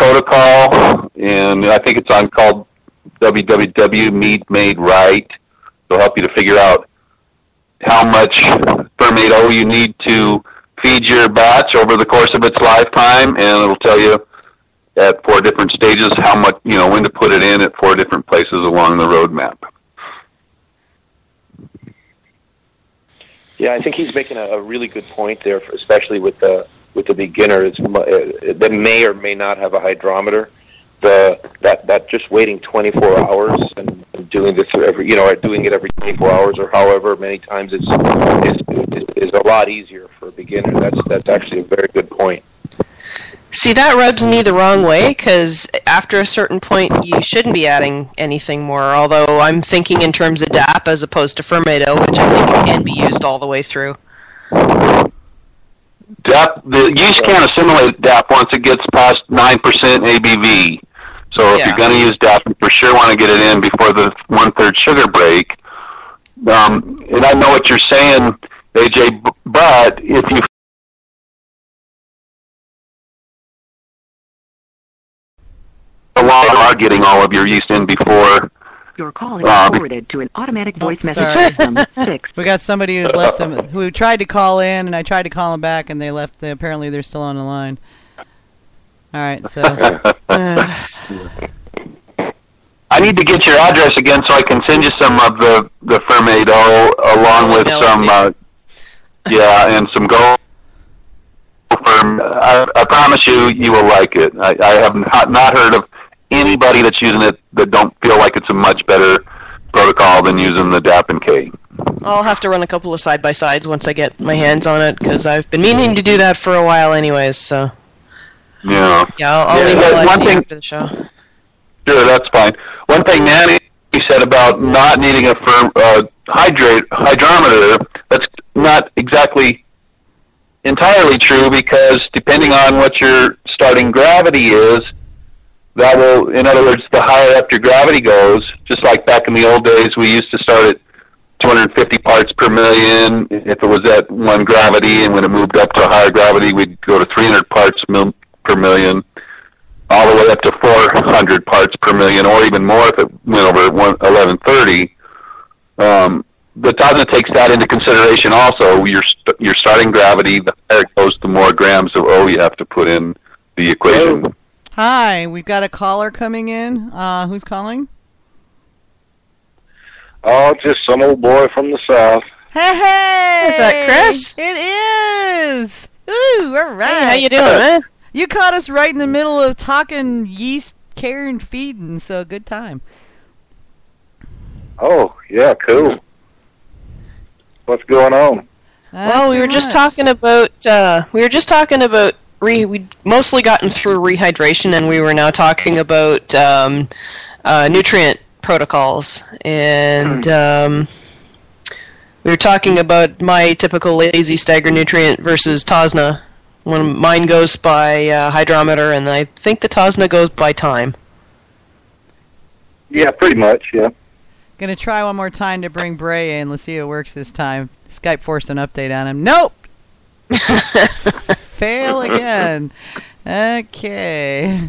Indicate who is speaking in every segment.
Speaker 1: protocol, and I think it's on called www Mead Made Right. It'll help you to figure out how much ferment O you need to feed your batch over the course of its lifetime, and it'll tell you at 4 different stages how much, when to put it in at 4 different places along the roadmap.
Speaker 2: Yeah, I think he's making a really good point there, especially with the beginner that may or may not have a hydrometer. That just waiting 24 hours and doing this doing it every 24 hours or however many times is a lot easier for a beginner. That's actually a very good point.
Speaker 3: See, that rubs me the wrong way, because after a certain point, you shouldn't be adding anything more, although I'm thinking in terms of DAP as opposed to Fermento, which I think can be used all the way through.
Speaker 1: DAP, the yeast can't assimilate DAP once it gets past 9% ABV. So if you're going to use DAP, you for sure want to get it in before the 1/3 sugar break. And I know what you're saying, AJ, but if you are getting all of your yeast in before.
Speaker 4: Your call is forwarded to an automatic voice message system.
Speaker 5: We got somebody who's left them, who tried to call in, and I tried to call them back, and they left. Apparently, they're still on the line. All right, so.
Speaker 1: I need to get your address again so I can send you some of the Fermento along with some, and some gold. I promise you will like it. I have not heard of anybody that's using it that don't feel like it's a much better protocol than using the DAP and K.
Speaker 3: I'll have to run a couple of side-by-sides once I get my hands on it, because I've been meaning to do that for a while anyways, so...
Speaker 1: Yeah.
Speaker 3: I'll leave it after the show.
Speaker 1: Sure, that's fine. One thing Nanny said about not needing a hydrometer, that's not exactly entirely true, because depending on what your starting gravity is, that will, in other words, the higher up your gravity goes, just like back in the old days, we used to start at 250 parts per million if it was at 1 gravity, and when it moved up to a higher gravity, we'd go to 300 parts per million, all the way up to 400 parts per million, or even more if it went over 1130. The Tasna takes that into consideration also. Your starting gravity, the higher it goes, the more grams of O you have to put in the equation.
Speaker 5: Hi, we've got a caller coming in. Who's calling?
Speaker 6: Oh, just some old boy from the south.
Speaker 5: Hey!
Speaker 3: Is that Chris?
Speaker 5: It is! Ooh, all right.
Speaker 3: Hey, how you doing, man?
Speaker 5: You caught us right in the middle of talking yeast, care, and feeding, so good time.
Speaker 6: Oh, yeah, cool. What's going on?
Speaker 3: Well, we were just talking about we'd mostly gotten through rehydration, and we were now talking about nutrient protocols, and we were talking about my typical lazy stagger nutrient versus Tasna. When mine goes by hydrometer, and I think the Tasna goes by time.
Speaker 6: Yeah, pretty much, yeah.
Speaker 5: Gonna try one more time to bring Bray in. Let's see if it works this time. Skype forced an update on him. Nope! Fail again. Okay.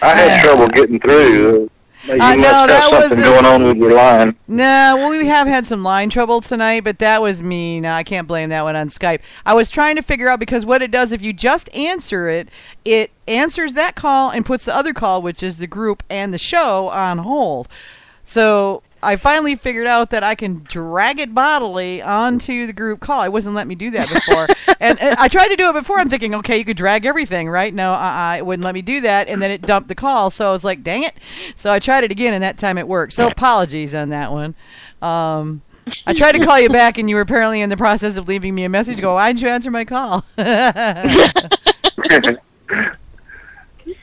Speaker 6: I had trouble getting through. You must have something going on with your line.
Speaker 5: No, well, we have had some line trouble tonight, but that was me. No, I can't blame that one on Skype. I was trying to figure out, because what it does, if you just answer it, it answers that call and puts the other call, which is the group and the show, on hold. So I finally figured out that I can drag it bodily onto the group call. It wasn't letting me do that before. and I tried to do it before. I'm thinking, okay, you could drag everything, right? No, it wouldn't let me do that. And then it dumped the call. So I was like, dang it. So I tried it again, and that time it worked. So apologies on that one. I tried to call you back, and you were apparently in the process of leaving me a message. Go, why didn't you answer my call?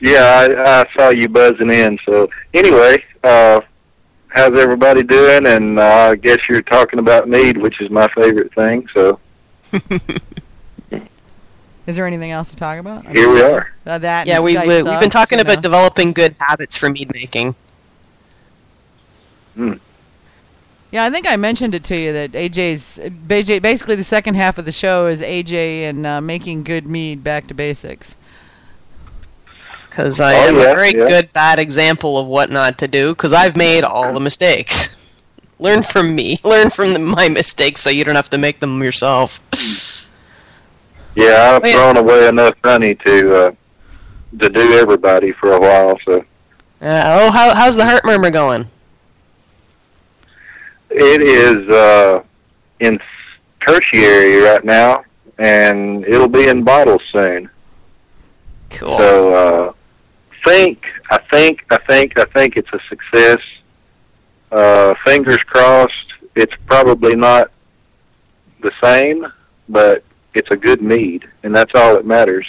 Speaker 6: Yeah, I saw you buzzing in. So anyway, how's everybody doing? And I guess you're talking about mead, which is my favorite thing. So,
Speaker 5: is there anything else to talk about?
Speaker 6: Here we are.
Speaker 3: We've been talking about developing good habits for mead making.
Speaker 5: Yeah, I think I mentioned it to you that AJ's basically the second half of the show is AJ and making good mead back to basics.
Speaker 3: Because I am a very good bad example of what not to do, because I've made all the mistakes. Learn from me. Learn from my mistakes so you don't have to make them yourself.
Speaker 6: Yeah, I've thrown away enough honey to do everybody for a while. So.
Speaker 3: How's the heart murmur going?
Speaker 6: It is in tertiary right now, and it'll be in bottles soon.
Speaker 3: Cool.
Speaker 6: So, I think it's a success. Fingers crossed. It's probably not the same, but it's a good mead, and that's all that matters.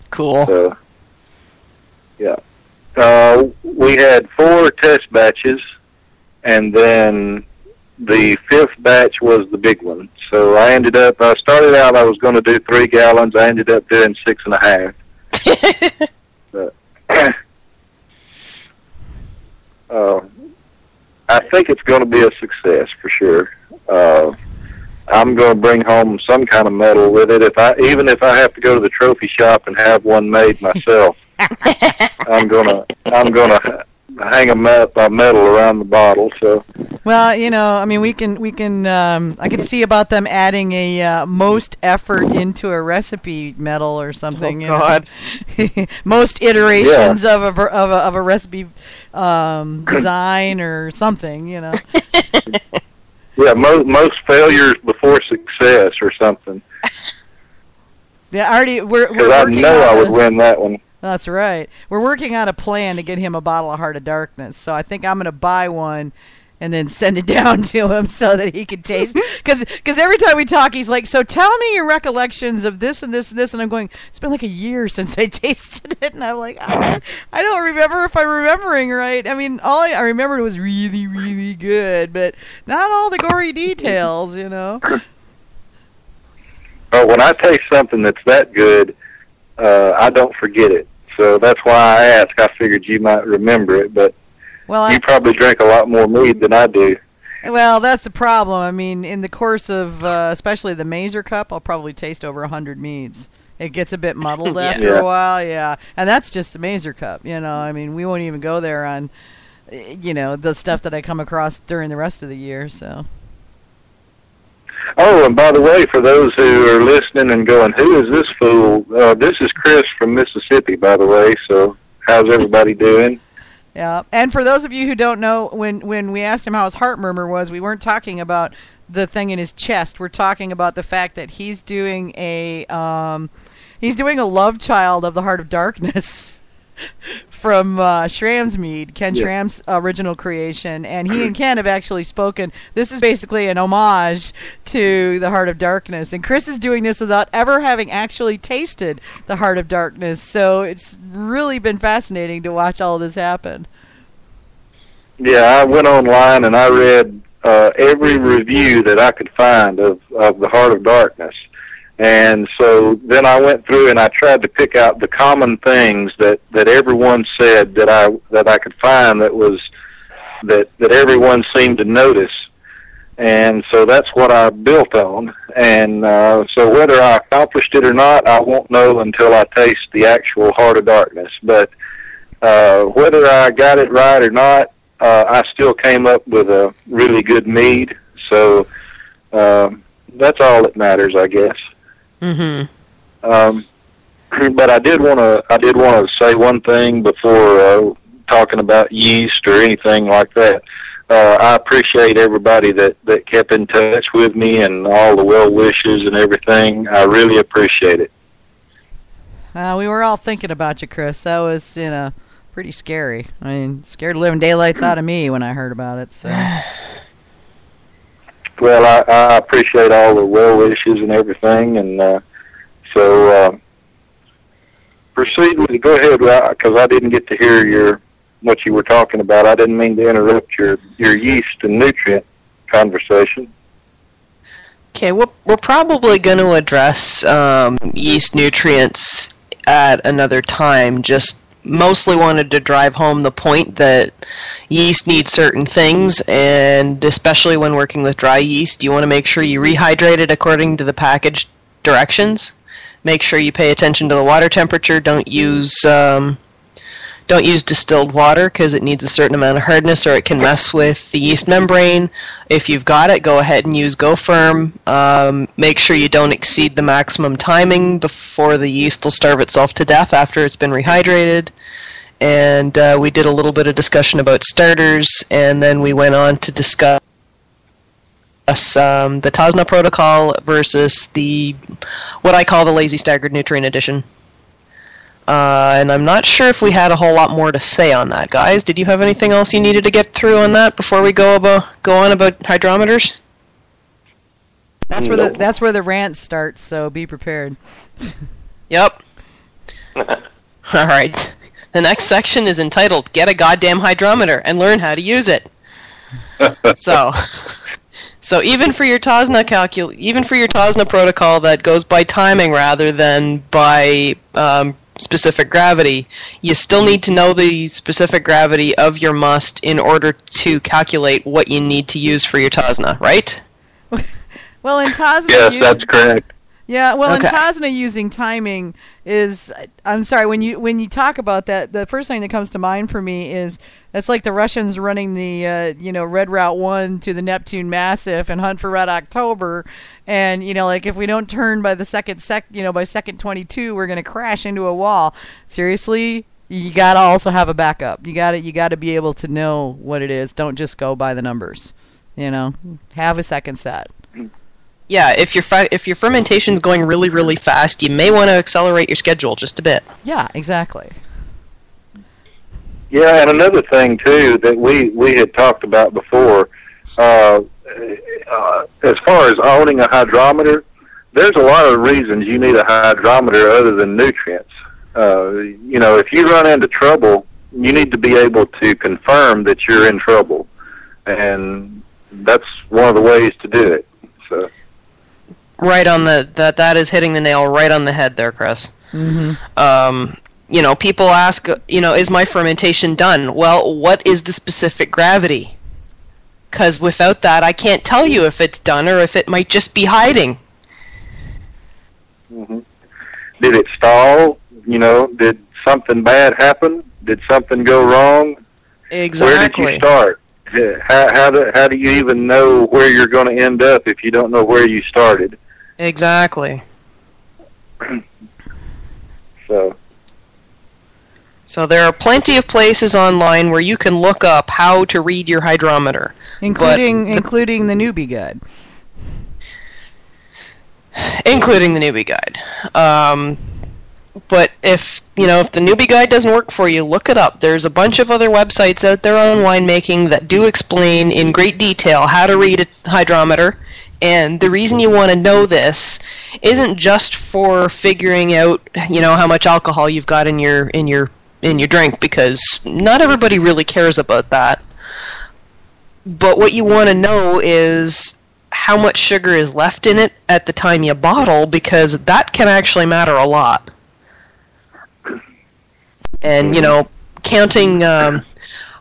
Speaker 3: Cool.
Speaker 6: So, yeah. We had 4 test batches, and then the 5th batch was the big one. So I started out, I was going to do 3 gallons. I ended up doing 6.5. But, I think it's going to be a success for sure. I'm going to bring home some kind of medal with it. Even if I have to go to the trophy shop and have one made myself, I'm gonna hang a medal around the bottle. So.
Speaker 5: Well, I mean, we can. I could see about them adding a most effort into a recipe medal or something.
Speaker 3: Oh God!
Speaker 5: Most iterations of a recipe design or something.
Speaker 6: Yeah, most failures before success or something.
Speaker 5: Yeah, we're
Speaker 6: I know I would win that one.
Speaker 5: That's right. We're working on a plan to get him a bottle of Heart of Darkness. So I think I'm going to buy one and then send it down to him so that he can taste. Because every time we talk, he's like, so tell me your recollections of this and this and this. And I'm going, it's been like a year since I tasted it. And I'm like, I don't remember if I'm remembering right. I mean, all I remembered was really, really good, but not all the gory details,
Speaker 6: Oh, when I taste something that's that good, I don't forget it. So that's why I asked. I figured you might remember it, but you probably drink a lot more mead than I do.
Speaker 5: Well, that's the problem. I mean, in the course of especially the Mazer Cup, I'll probably taste over 100 meads. It gets a bit muddled after a while, and that's just the Mazer Cup. I mean, we won't even go there on, the stuff that I come across during the rest of the year. So.
Speaker 6: Oh, and by the way, for those who are listening and going, who is this fool? This is Chris from Mississippi, by the way. So how's everybody doing?
Speaker 5: Yeah, and for those of you who don't know, when we asked him how his heart murmur was, we weren't talking about the thing in his chest. We're talking about the fact that he's doing a love child of the Heart of Darkness. From Schramm's Mead, Ken Schramm's original creation, and he and Ken have actually spoken. This is basically an homage to the Heart of Darkness, and Chris is doing this without ever having actually tasted the Heart of Darkness, so it's really been fascinating to watch all of this happen.
Speaker 6: Yeah, I went online and I read every review that I could find of the Heart of Darkness. And so then I went through and I tried to pick out the common things that everyone said that I could find that everyone seemed to notice. And so that's what I built on. And so whether I accomplished it or not, I won't know until I taste the actual Heart of Darkness. But whether I got it right or not, I still came up with a really good mead. So that's all that matters, I guess.
Speaker 3: Mm-hmm.
Speaker 6: But I did want to say one thing before talking about yeast or anything like that. I appreciate everybody that kept in touch with me and all the well wishes and everything. I really appreciate it.
Speaker 5: We were all thinking about you, Chris. That was pretty scary. I mean, scared the living daylights out of me when I heard about it. So.
Speaker 6: Well, I appreciate all the well wishes and everything, and so proceed with it. Go ahead, because I didn't get to hear what you were talking about. I didn't mean to interrupt your yeast and nutrient conversation.
Speaker 3: Okay, we're probably going to address yeast nutrients at another time. Just mostly wanted to drive home the point that yeast needs certain things, and especially when working with dry yeast, you want to make sure you rehydrate it according to the package directions. Make sure you pay attention to the water temperature. Don't use Don't use distilled water because it needs a certain amount of hardness or it can mess with the yeast membrane. If you've got it, go ahead and use Go Firm. Make sure you don't exceed the maximum timing before the yeast will starve itself to death after it's been rehydrated. And we did a little bit of discussion about starters, and then we went on to discuss the TOSNA protocol versus what I call the lazy staggered nutrient addition. And I'm not sure if we had a whole lot more to say on that, guys. Did you have anything else you needed to get through on that before we go on about hydrometers?
Speaker 5: That's where the rant starts. So be prepared. Yep.
Speaker 3: All right. The next section is entitled "Get a Goddamn Hydrometer and Learn How to Use It." So even for your TOSNA protocol that goes by timing rather than by specific gravity, you still need to know the specific gravity of your must in order to calculate what you need to use for your TOSNA, right?
Speaker 5: Well, in TOSNA,
Speaker 1: yes, that's correct.
Speaker 5: Yeah, well,
Speaker 3: Okay.
Speaker 5: in TOSNA, using timing is, I'm sorry, when you talk about that, the first thing that comes to mind for me is that's like the Russians running the Red Route 1 to the Neptune Massif and hunt for Red October, and like if we don't turn by the by second 22, we're gonna crash into a wall. Seriously, you gotta also have a backup. You gotta be able to know what it is. Don't just go by the numbers. Have a second set.
Speaker 3: Yeah, if your fermentation's going really, really fast, you may want to accelerate your schedule just a bit.
Speaker 5: Yeah, exactly.
Speaker 6: Yeah, and another thing too that we had talked about before, as far as owning a hydrometer, there's a lot of reasons you need a hydrometer other than nutrients. If you run into trouble, you need to be able to confirm that you're in trouble, and that's one of the ways to do it. So.
Speaker 3: Right on that is hitting the nail right on the head there, Chris.
Speaker 5: Mm-hmm.
Speaker 3: People ask, is my fermentation done? Well, what is the specific gravity? Because without that, I can't tell you if it's done or if it might just be hiding.
Speaker 6: Mm-hmm. Did it stall? Did something bad happen? Did something go wrong?
Speaker 3: Exactly.
Speaker 6: Where did you start? How do you even know where you're going to end up if you don't know where you started?
Speaker 3: Exactly. So there are plenty of places online where you can look up how to read your hydrometer,
Speaker 5: including the newbie guide.
Speaker 3: Including the newbie guide. But if the newbie guide doesn't work for you, look it up. There's a bunch of other websites out there on winemaking that do explain in great detail how to read a hydrometer. And the reason you want to know this isn't just for figuring out, how much alcohol you've got in your drink, because not everybody really cares about that. But what you want to know is how much sugar is left in it at the time you bottle, because that can actually matter a lot. And, counting, a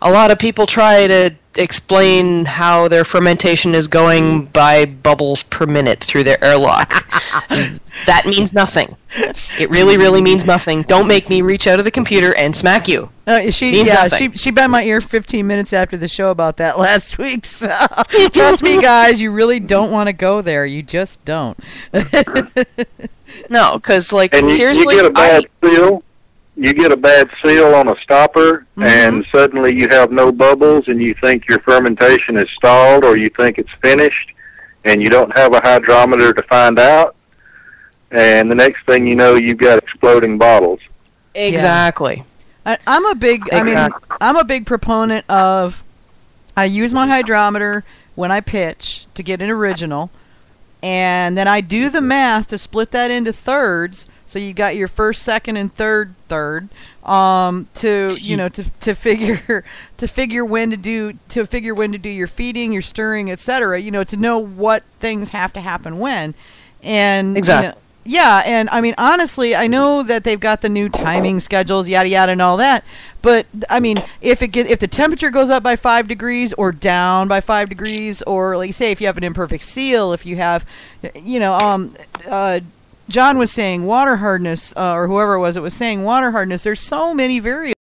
Speaker 3: lot of people try to explain how their fermentation is going by bubbles per minute through their airlock. That means nothing. It really, really means nothing. Don't make me reach out of the computer and smack you.
Speaker 5: She bent my ear 15 minutes after the show about that last week. So trust me, guys, you really don't want to go there. You just don't.
Speaker 3: No, because
Speaker 6: You
Speaker 3: seriously,
Speaker 6: get a bad seal. You get a bad seal on a stopper,
Speaker 5: mm-hmm.
Speaker 6: and suddenly you have no bubbles, and you think your fermentation is stalled, or you think it's finished, and you don't have a hydrometer to find out. And the next thing you know, you've got exploding bottles.
Speaker 3: Exactly.
Speaker 5: Yeah. I'm a big proponent of. I use my hydrometer when I pitch to get an original, and then I do the math to split that into thirds. So you got your first, second, and third, to figure when to do your feeding, your stirring, etc. To know what things have to happen when, and
Speaker 3: exactly.
Speaker 5: And I mean, honestly, I know that they've got the new timing schedules, yada yada, and all that. But I mean, if the temperature goes up by 5 degrees or down by 5 degrees, or like you say, if you have an imperfect seal, if you have, John was saying water hardness, or whoever it was saying water hardness. There's so many variables.